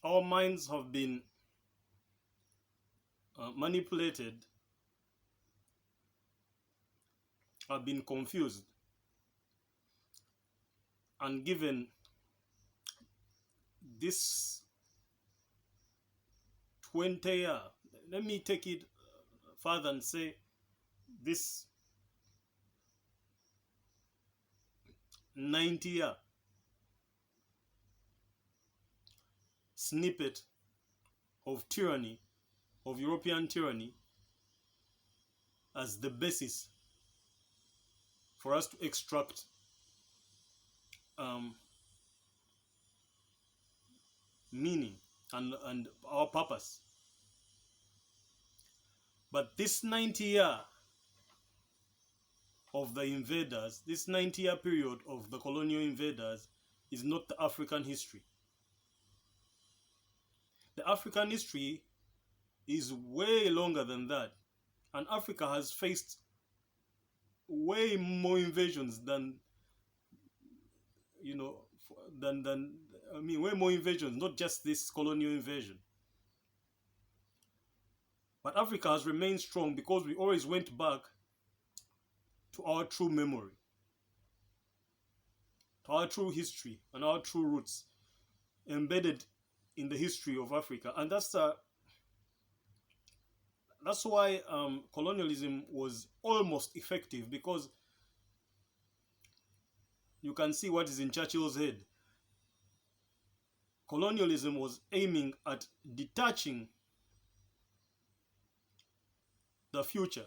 our minds have been manipulated, have been confused, and given this 20 year, let me take it further and say this 90-year snippet of tyranny, of European tyranny, as the basis for us to extract um, meaning and our purpose. But this 90-year of the invaders, this 90-year period of the colonial invaders, is not the African history. The African history is way longer than that. And Africa has faced way more invasions than, you know, way more invasions, not just this colonial invasion. But Africa has remained strong because we always went back to our true memory, to our true history and our true roots embedded in the history of Africa. And that's why colonialism was almost effective, because you can see what is in Churchill's head. Colonialism was aiming at detaching the future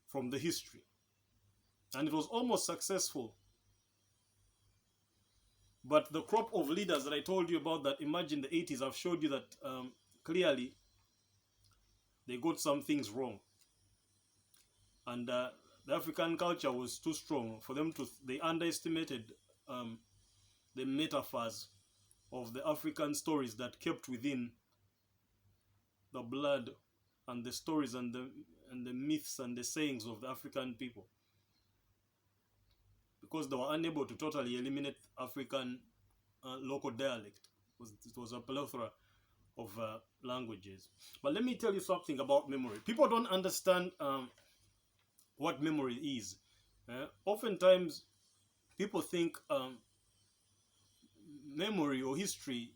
from the history. And it was almost successful. But the crop of leaders that I told you about that emerged in the 80s, I've showed you that clearly they got some things wrong. And the African culture was too strong for them to, they underestimated the metaphors of the African stories that kept within the blood and the stories and the myths and the sayings of the African people, because they were unable to totally eliminate African local dialect. It was a plethora of languages. But let me tell you something about memory. People don't understand what memory is. Oftentimes, people think memory or history,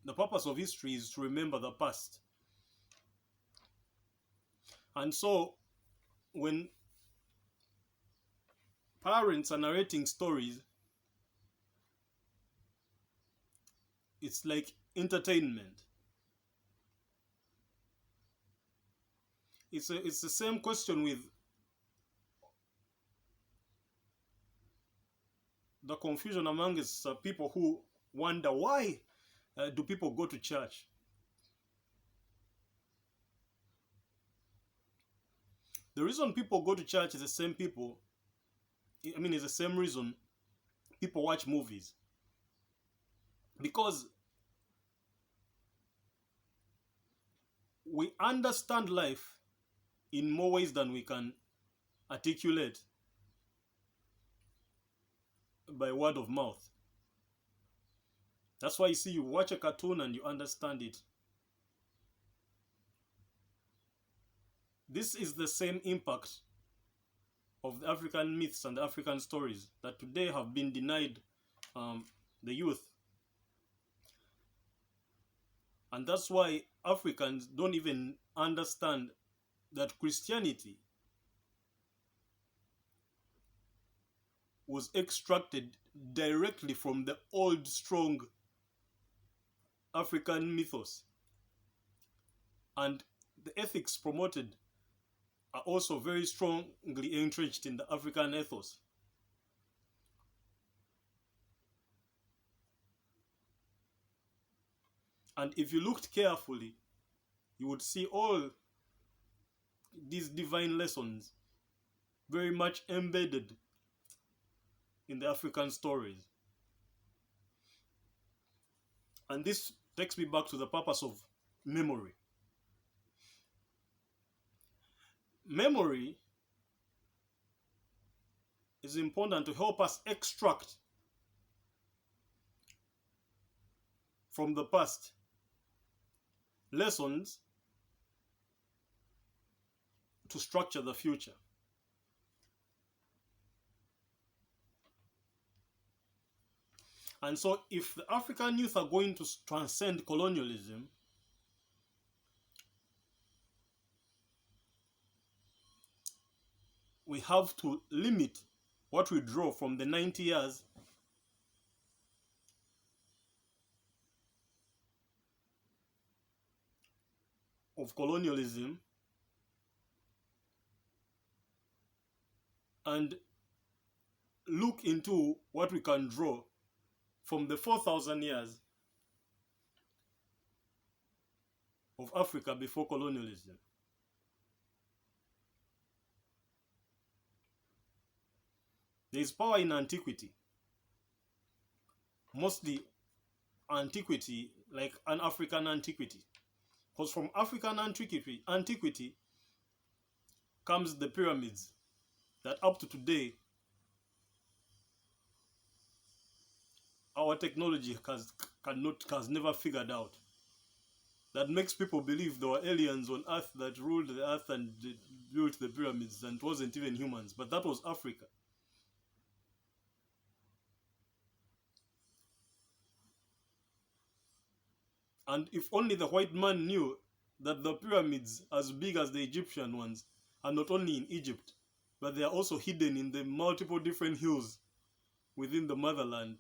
the purpose of history is to remember the past. And so, when parents are narrating stories, it's like entertainment. It's the same question with the confusion among people who wonder why do people go to church. The reason people go to church is the same people. I mean, it's the same reason people watch movies. Because we understand life in more ways than we can articulate by word of mouth. That's why you see, you watch a cartoon and you understand it. This is the same impact of the African myths and the African stories that today have been denied the youth. And that's why Africans don't even understand that Christianity was extracted directly from the old, strong African mythos. And the ethics promoted are also very strongly entrenched in the African ethos. And if you looked carefully, you would see all these divine lessons very much embedded in the African stories. And this takes me back to the purpose of memory. Memory is important to help us extract from the past, lessons to structure the future. And so if the African youth are going to transcend colonialism, we have to limit what we draw from the 90 years of colonialism and look into what we can draw from the 4,000 years of Africa before colonialism. There is power in antiquity, mostly antiquity, like an African antiquity. Because from African antiquity comes the pyramids that up to today our technology has never figured out. That makes people believe there were aliens on Earth that ruled the Earth and built the pyramids, and it wasn't even humans, but that was Africa. And if only the white man knew that the pyramids, as big as the Egyptian ones, are not only in Egypt, but they are also hidden in the multiple different hills within the motherland,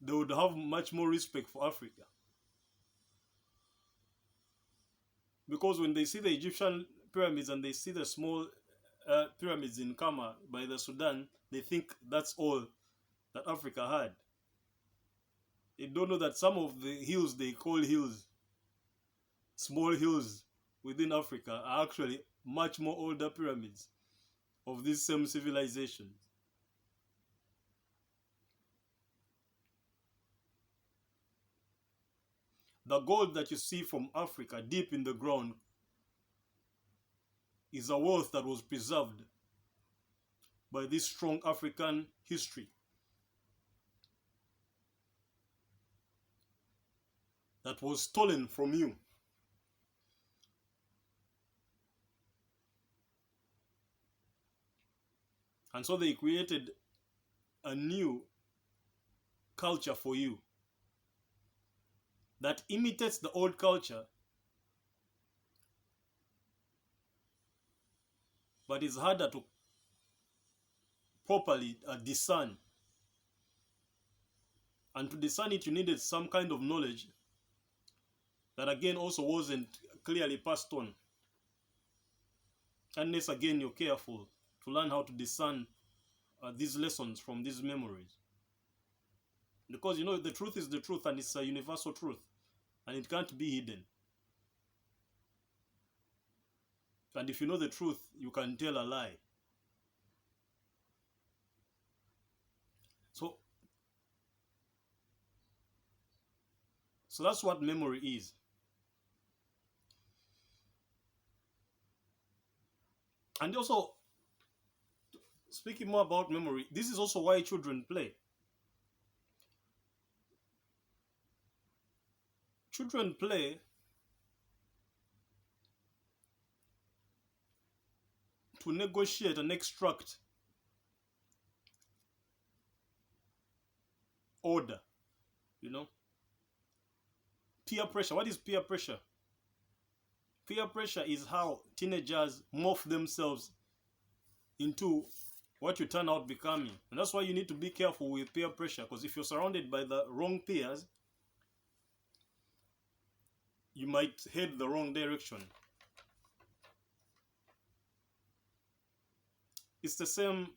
they would have much more respect for Africa. Because when they see the Egyptian pyramids and they see the small pyramids in Kama by the Sudan, they think that's all that Africa had. They don't know that some of the hills they call hills, small hills within Africa, are actually much more older pyramids of these same civilizations. The gold that you see from Africa deep in the ground is a wealth that was preserved by this strong African history that was stolen from you. And so they created a new culture for you that imitates the old culture, but is harder to properly discern. And to discern it, you needed some kind of knowledge that again also wasn't clearly passed on. Unless again you're careful to learn how to discern these lessons from these memories. Because you know the truth is the truth, and it's a universal truth, and it can't be hidden. And if you know the truth, you can tell a lie. So that's what memory is. And also, speaking more about memory, this is also why children play. Children play to negotiate and extract order, you know. Peer pressure. What is peer pressure? Peer pressure is how teenagers morph themselves into what you turn out becoming. And that's why you need to be careful with peer pressure, because if you're surrounded by the wrong peers, you might head the wrong direction. It's the same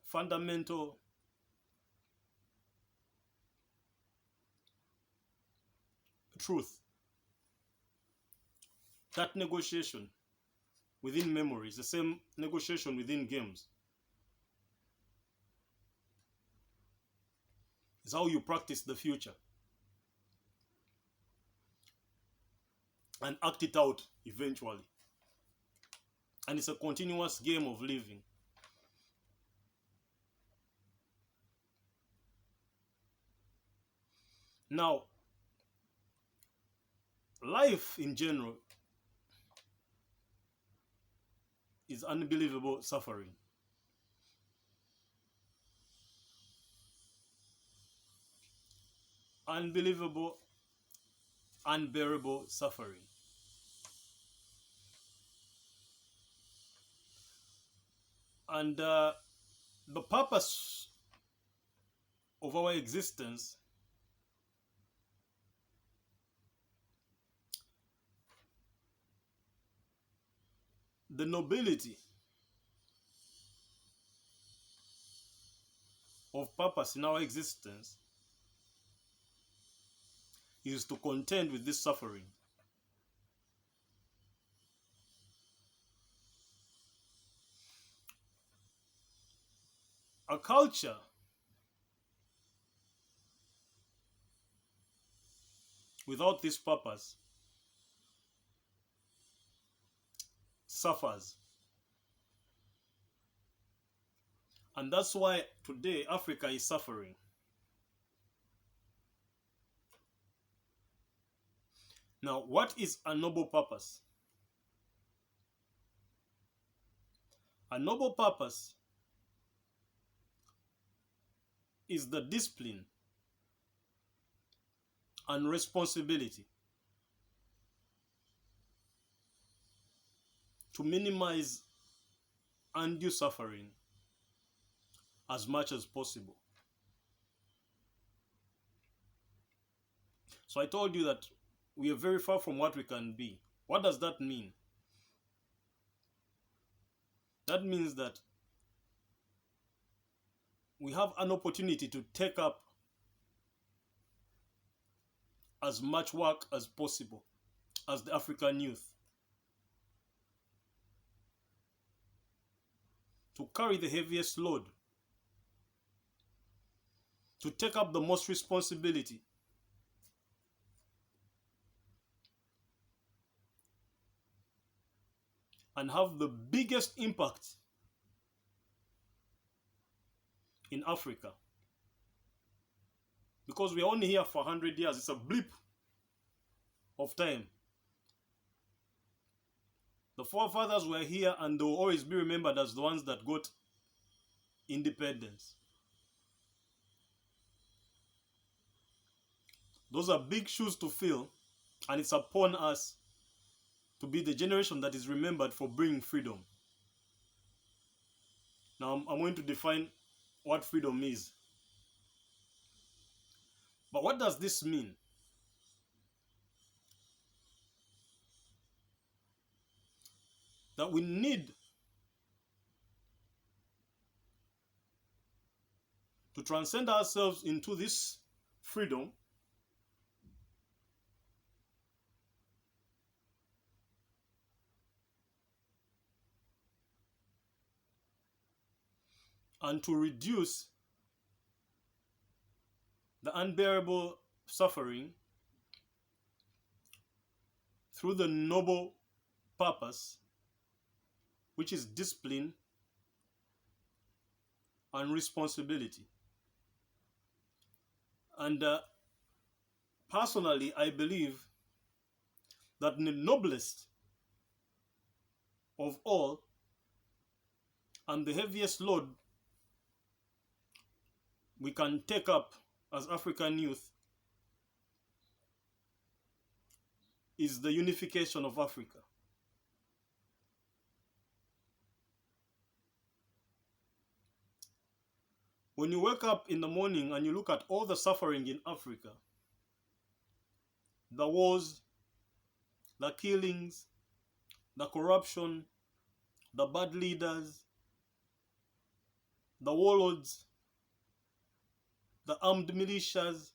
fundamental truth. That negotiation within memory is the same negotiation within games. It's how you practice the future and act it out eventually. And it's a continuous game of living. Now, life in general is unbelievable suffering. Unbelievable, unbearable suffering. And the purpose of our existence the nobility of purpose in our existence is to contend with this suffering. A culture without this purpose suffers. And that's why today Africa is suffering. Now, what is a noble purpose? A noble purpose is the discipline and responsibility to minimize undue suffering as much as possible. So I told you that we are very far from what we can be. What does that mean? That means that we have an opportunity to take up as much work as possible as the African youth, to carry the heaviest load, to take up the most responsibility, and have the biggest impact in Africa. Because we are only here for 100 years. It's a blip of time. The forefathers were here and they will always be remembered as the ones that got independence. Those are big shoes to fill, and it's upon us to be the generation that is remembered for bringing freedom. Now, I'm going to define what freedom is. But what does this mean? That we need to transcend ourselves into this freedom and to reduce the unbearable suffering through the noble purpose, which is discipline and responsibility. And personally, I believe that the noblest of all and the heaviest load we can take up as African youth is the unification of Africa. When you wake up in the morning and you look at all the suffering in Africa, the wars, the killings, the corruption, the bad leaders, the warlords, the armed militias,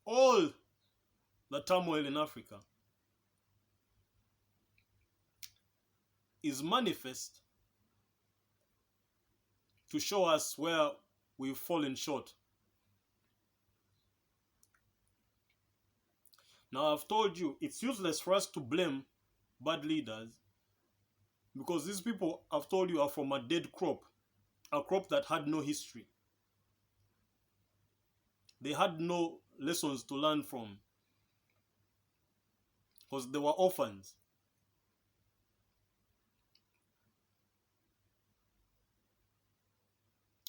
all the turmoil in Africa is manifest to show us where we've fallen short. Now, I've told you it's useless for us to blame bad leaders because these people, I've told you, are from a dead crop. a crop that had no history. They had no lessons to learn from because they were orphans.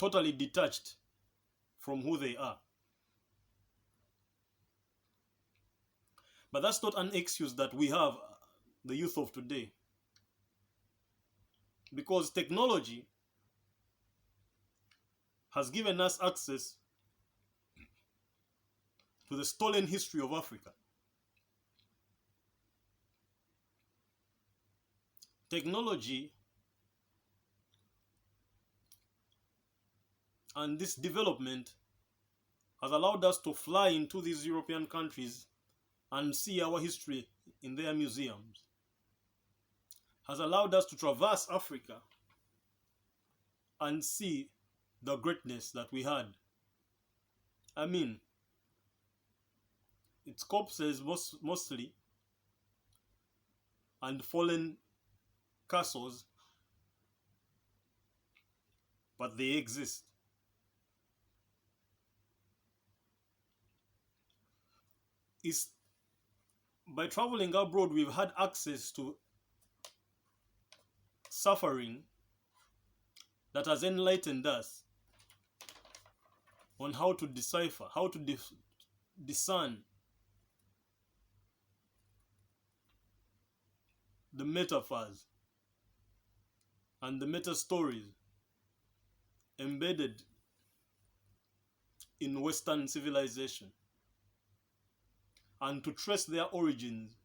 Totally detached from who they are. But that's not an excuse that we have, the youth of today. Because technology has given us access to the stolen history of Africa. Technology and this development has allowed us to fly into these European countries and see our history in their museums. Has allowed us to traverse Africa and see the greatness that we had. I mean, it's corpses mostly and fallen castles, but they exist. It's by traveling abroad we've had access to suffering that has enlightened us on how to decipher, how to discern the metaphors and the meta stories embedded in Western civilization, and to trace their origins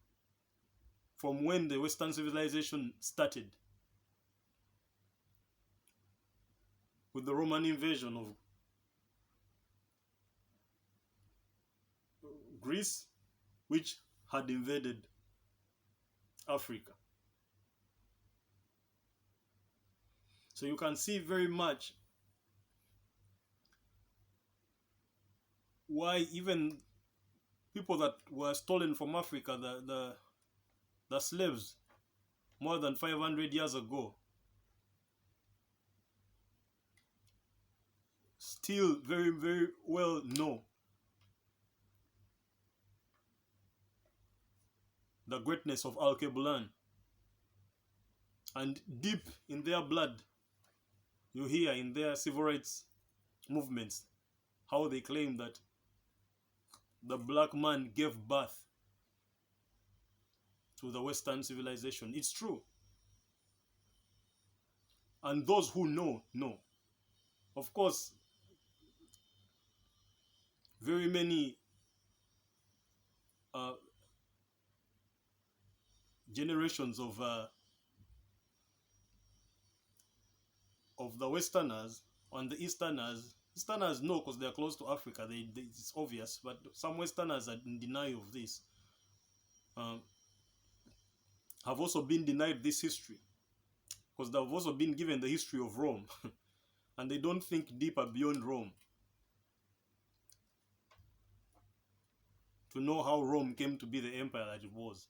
from when the Western civilization started with the Roman invasion of Greece, which had invaded Africa. So you can see very much why even people that were stolen from Africa, the slaves, more than 500 years ago, still very, very well know the greatness of Al-Kebulan. And deep in their blood, you hear in their civil rights movements how they claim that the black man gave birth to the Western civilization. It's true. And those who know, know. Of course, very many generations of the Westerners and the Easterners know because they are close to Africa. It's obvious, but some Westerners are in denial of this. Have also been denied this history because they've also been given the history of Rome, and they don't think deeper beyond Rome to know how Rome came to be the empire that it was.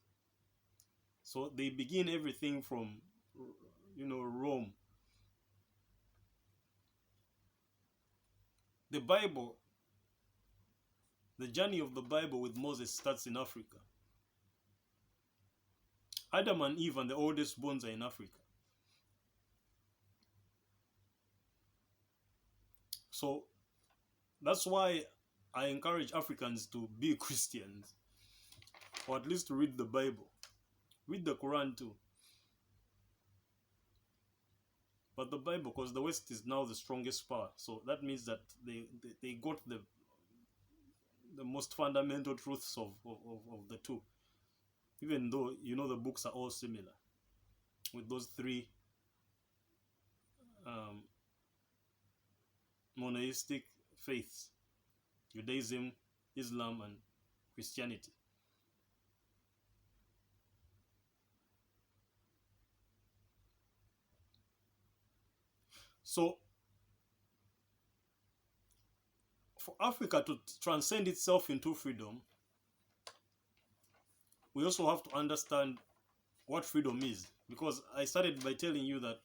So they begin everything from, Rome. The Bible, the journey of the Bible with Moses starts in Africa. Adam and Eve and the oldest bones are in Africa. So that's why I encourage Africans to be Christians, or at least to read the Bible. Read the Quran too. But the Bible, because the West is now the strongest power. So that means that they got the most fundamental truths of the two. Even though, the books are all similar. With those three monotheistic faiths: Judaism, Islam, and Christianity. So, for Africa to transcend itself into freedom, we also have to understand what freedom is. Because I started by telling you that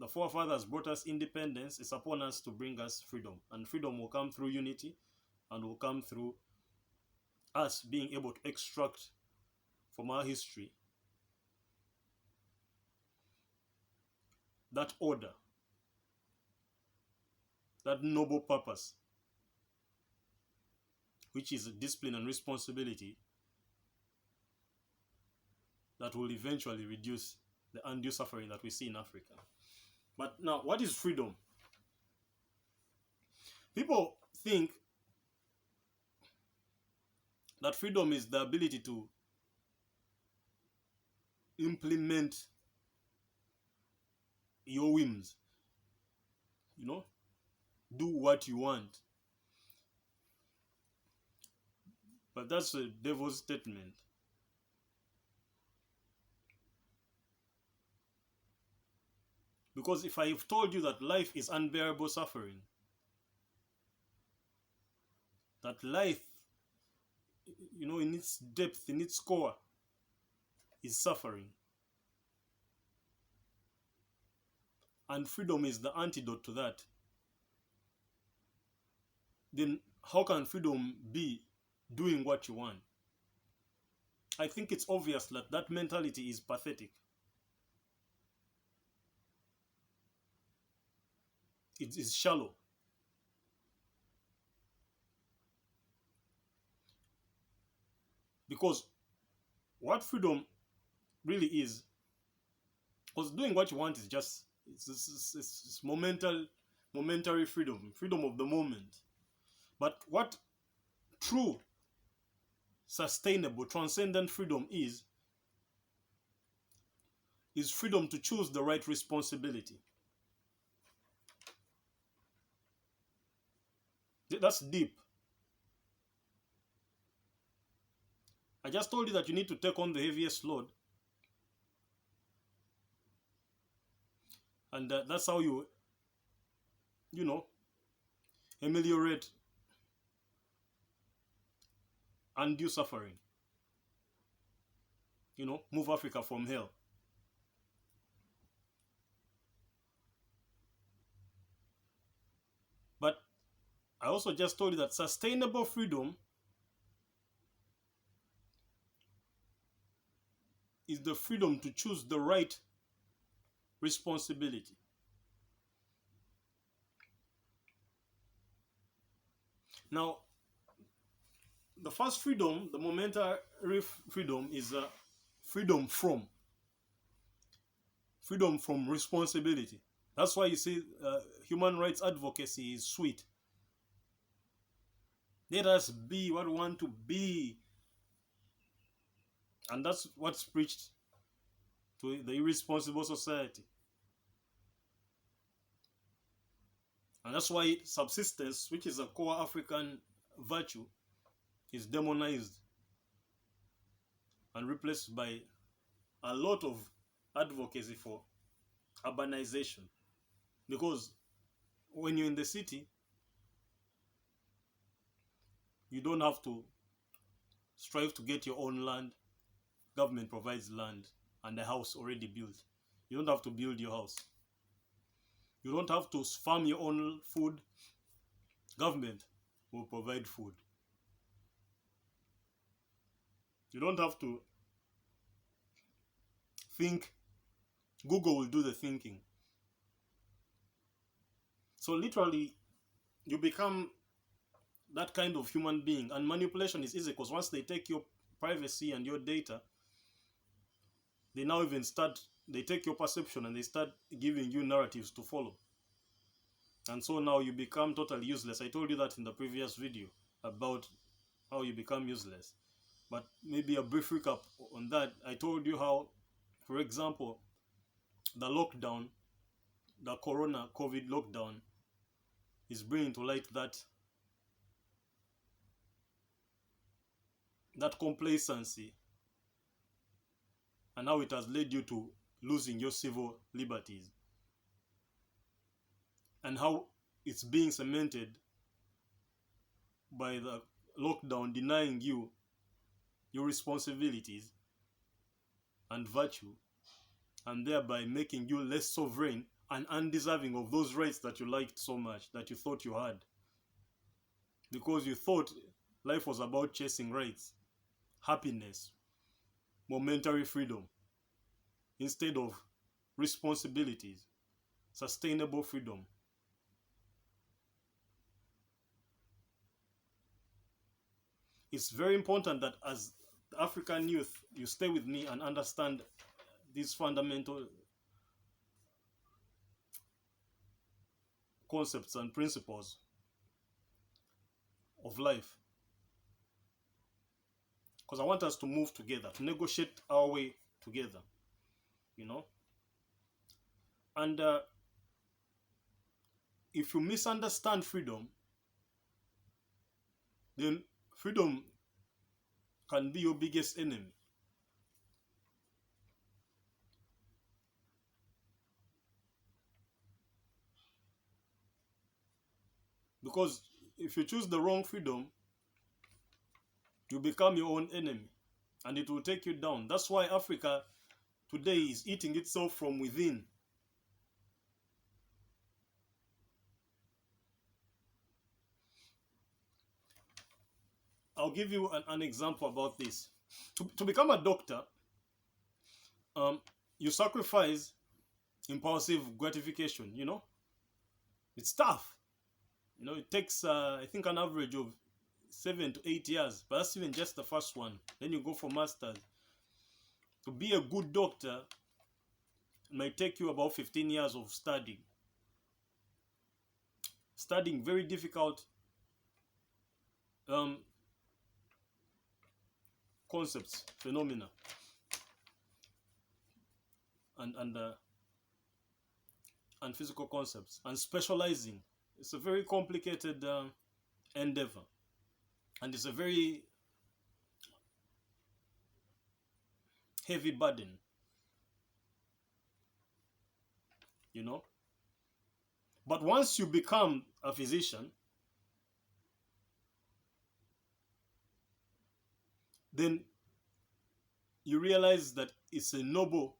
the forefathers brought us independence, it's upon us to bring us freedom. And freedom will come through unity and will come through us being able to extract from our history that order, that noble purpose, which is discipline and responsibility, that will eventually reduce the undue suffering that we see in Africa. But now, what is freedom? People think that freedom is the ability to implement your whims, do what you want. But that's a devil's statement. Because if I've told you that life is unbearable suffering, that life, in its depth, in its core, is suffering, and freedom is the antidote to that, then how can freedom be doing what you want? I think it's obvious that that mentality is pathetic. It is shallow. Because what freedom really is, because doing what you want is just, it's momentary freedom of the moment. But what true, sustainable, transcendent freedom is freedom to choose the right responsibility. That's deep. I just told you that you need to take on the heaviest load. And that's how you ameliorate undue suffering. Move Africa from hell. But I also just told you that sustainable freedom is the freedom to choose the right responsibility. Now, the first freedom, the momentary freedom, is freedom from responsibility. That's why you see human rights advocacy is sweet. Let us be what we want to be. And that's what's preached to the irresponsible society. And that's why subsistence, which is a core African virtue, is demonized and replaced by a lot of advocacy for urbanization. Because when you're in the city, you don't have to strive to get your own land. Government provides land and a house already built. You don't have to build your house. You don't have to farm your own food. Government will provide food. You don't have to think. Google will do the thinking. So literally, you become that kind of human being. And manipulation is easy because once they take your privacy and your data, they now even they take your perception and they start giving you narratives to follow. And so now you become totally useless. I told you that in the previous video about how you become useless. But maybe a brief recap on that. I told you how, for example, the lockdown, the COVID lockdown, is bringing to light that complacency and how it has led you to losing your civil liberties, and how it's being cemented by the lockdown denying you your responsibilities and virtue, and thereby making you less sovereign and undeserving of those rights that you liked so much, that you thought you had. Because you thought life was about chasing rights, happiness, momentary freedom, instead of responsibilities, sustainable freedom. It's very important that as African youth, you stay with me and understand these fundamental concepts and principles of life. Because I want us to move together, to negotiate our way together, you know. And if you misunderstand freedom, then freedom can be your biggest enemy. Because if you choose the wrong freedom, you become your own enemy and it will take you down. That's why Africa today is eating itself from within. I'll give you an example about this. To become a doctor, you sacrifice impulsive gratification, you know. It's tough. You know, it takes, I think, an average of 7 to 8 years, but that's even just the first one. Then you go for masters. To be a good doctor, it might take you about 15 years of studying. Studying very difficult concepts, phenomena, and physical concepts, and specializing. It's a very complicated endeavor, and it's a very heavy burden, you know. But once you become a physician, then you realize that it's a noble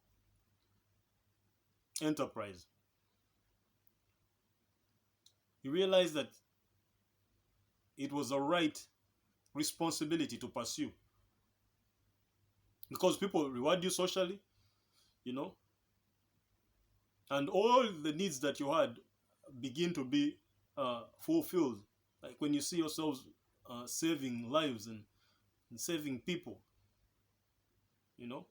enterprise. You realize that it was a right responsibility to pursue. Because people reward you socially, you know, and all the needs that you had begin to be fulfilled. Like when you see yourselves saving lives and saving people, you know.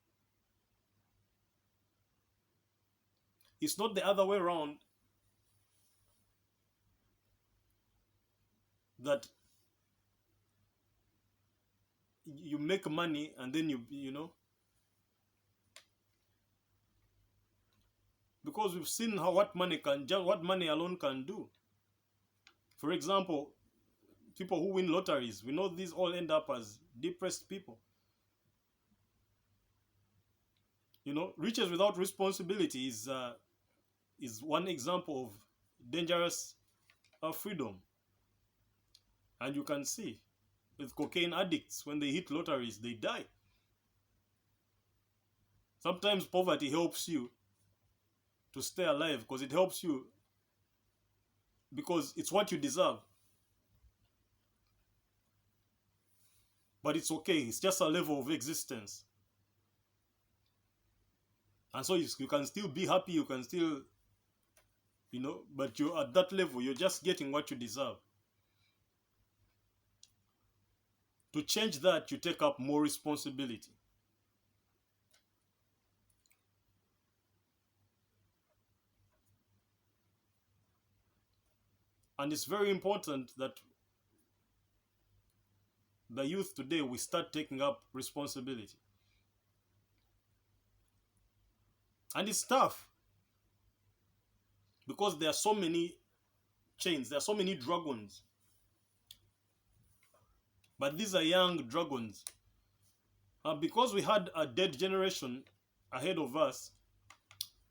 It's not the other way around, that you make money and then you know, because we've seen what money alone can do. For example, people who win lotteries, we know these all end up as depressed people. You know, riches without responsibility is one example of dangerous freedom. And you can see with cocaine addicts, when they hit lotteries, they die. Sometimes poverty helps you to stay alive, because it helps you, because it's what you deserve. But it's okay, it's just a level of existence. And so you can still be happy, you can still, you know, but you're at that level, you're just getting what you deserve. To change that, you take up more responsibility. And it's very important that the youth today, we start taking up responsibility. And it's tough, because there are so many chains, there are so many dragons. But these are young dragons. Because we had a dead generation ahead of us,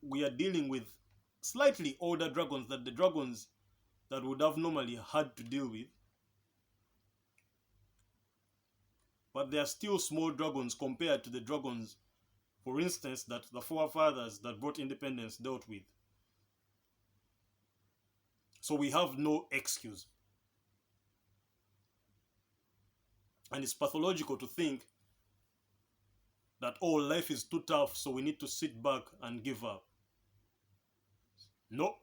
we are dealing with slightly older dragons than the dragons that would have normally had to deal with. But they are still small dragons compared to the dragons, for instance, that the forefathers that brought independence dealt with. So we have no excuse. And it's pathological to think that, oh, life is too tough, so we need to sit back and give up. No,